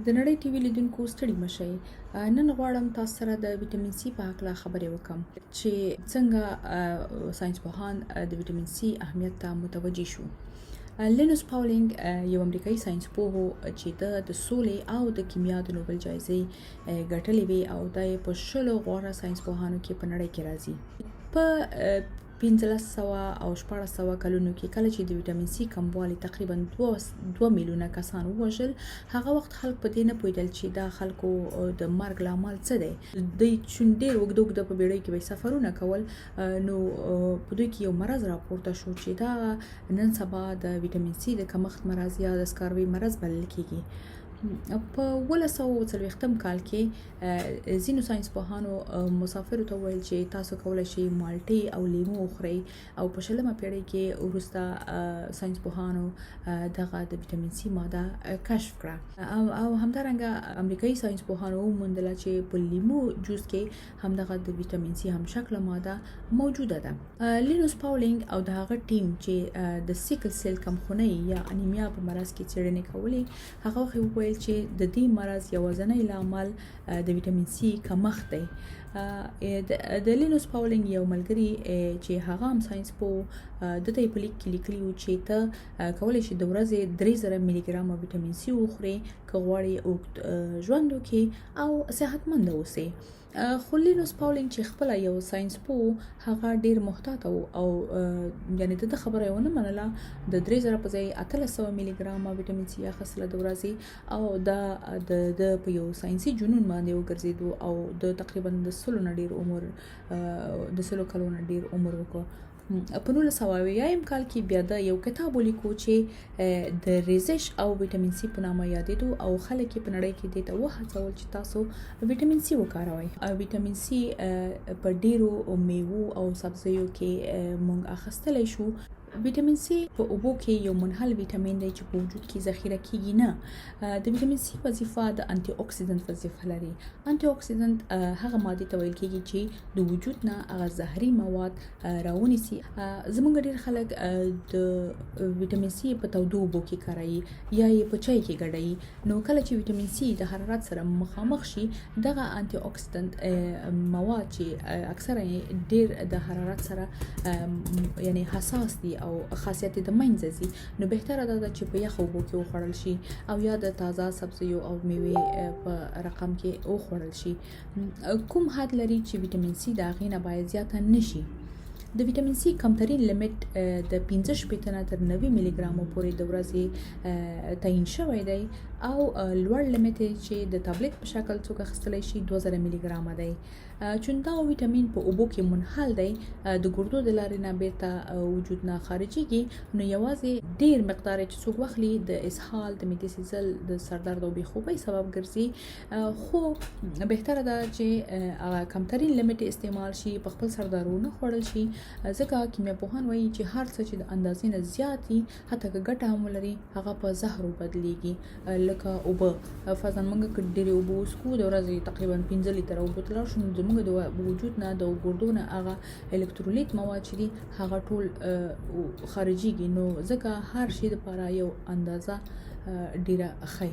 د نړۍ ټي وي لیدونکو ستړي مشئ. نن غواړم تاسو سره د ویټامین سي په اړه خبرې وکم چې څنګه ساينسپوهان د ویټامین سي اهمیت ته متوجي شو. لینوس پاولینګ یو امریکایي ساينسپوه چې د سولې او د کیمیا د نوبل جایزې ګټلې وي او د په شلو غوره ساينسپوهانو کې په نړۍ کې راځي. په 1500 او 1400 کلونو کې کله چې د ویټامین سي کموالی تقریبا 2 میلیونه کسان ووژل، هغه وخت خلک په دې نه پوهېدل چې دا خلکو د مرګ لامل څه دی. دوی چې ډېر اوږده په بیړۍ کې به سفرونه کول، نو په دوی کې یو مرض راپورته شو چې دا نن سبا د ویټامین سي د کمښت مرض یا د سکاروي مرض بلل کېږي. په 1940 کال کې ځینو ساينسپوهانو مسافرو ته ویل چې تاسو کولای شئ مالټې او لیمو وخورئ، او په 20مه پیړۍ کې وروسته ساينسپوهانو دغه د ویټامین سي ماده کشف کړه، او همدارنګه امریکایي ساينسپوهانو وموندله چې په لیمو جوس کې همدغه د ویټامین سي هم شکله ماده موجوده ده. لینوس پاولینګ او د هغه ټیم چې د سیکل سیل کمخونۍ یا انیمیا په مرض کې څېړنې کولې، هغه ویل چې د دې مرض یوازینی لامل د ویټامین سي کمښت دی. د لینوس پاولینګ یو ملګری چې هغه هم ساينسپوه د دې په لیک کې لیکلی و چې ته کولای شې د ورځې 3000 ملي ګرام ویټامین سي وخورې که غواړې اوږد ژوند وکړې او صحتمند اوسې. خو لینوس پاولینګ چې خپل یو ساينسپوه، هغه ډیر محتاط او یعنی د خبره ونه منله. د 3000 په ځای 800 ملي ګرام ویټامین سي اخیستله د ورځې، او د په یو ساينسي جنون باندې وګرځېدو او د تقریبا د 100 کلونو ډیر عمر وکړ. په 1900 کال کې بیا د یو کتاب ولیکو چې د ریزش او ویټامین سي په نامه یادېدو، او خلک په نړۍ کې دې ته وهڅول چې تاسو ویټامین سي وکاروئ. ویټامین سي په ډیرو میوو او سبزیو کې مونږ اخیستلی شو. ویټامین سي په اوبو کې یو منحل ویټامین دی چې په وجود کې ذخیره کیږي نه. د ویټامین سي وظیفه د انټي اکسیډنټ وظیفه لري. انټي اکسیډنټ هغه ماده ته ویل کیږي چې د وجود نه هغه زهري مواد راونیسي. زمونږ ډیر خلک د ویټامین سي په تودو اوبو کې کاروي یا یې په چای کې ګډوي. نو کله چې ویټامین سي د حرارت سره مخامخ شي، دغه انټي اکسیډنټ مواد چې اکثره ډیر د حرارت سره یعنی حساس دي او خاصیت د منځه ځي، نو بهتره ده چې په یخ اوبو کې وخوړل شي او یا د تازه سبزیو او میوې په رقم کې وخوړل شي. کوم حد لري چې ویټامین سي د هغې نه باید زیاته نشي. د ویټامین سي کمترین لیمټ د 15 نه تر 90 ملي ګرامو پورې د ورځې تعیین شوی دی، او لوړ لیمټ چې د ټابلیټ په شکل څوک اخیستلی شي 2000 ملي ګرامه دی. چون دا ویټامین په اوبو کې منحل دی، د ګردو د لارې نه بیرته وجود نه خارجيږي، نو یوازې ډیر مقدار چې څوک واخلي د اسهال، د معدې سیزل، د سردرد او بېخوبۍ سبب ګرځي. خو بهتره ده چې کمترین لیمټ استعمال شي، په خپل سردارونه خوړل شي، ځکه کیمیاپوهان وایي چې هر څه چې د اندازې نه زیات وي، حتی که ګټه هم ولري، هغه په زهرو بدلیږي. لکه اوبه، فرضاً موږ که ډېرې اوبه وڅښو، د ورځې تقریبا 5 لیتره اوبه ته لاړ شو، نو زموږ د وجود نه د ګردو نه هغه الکترولیت مواد چې دي هغه ټول خارجيږي. نو ځکه هر شي لپاره یو اندازه ډیره ښه.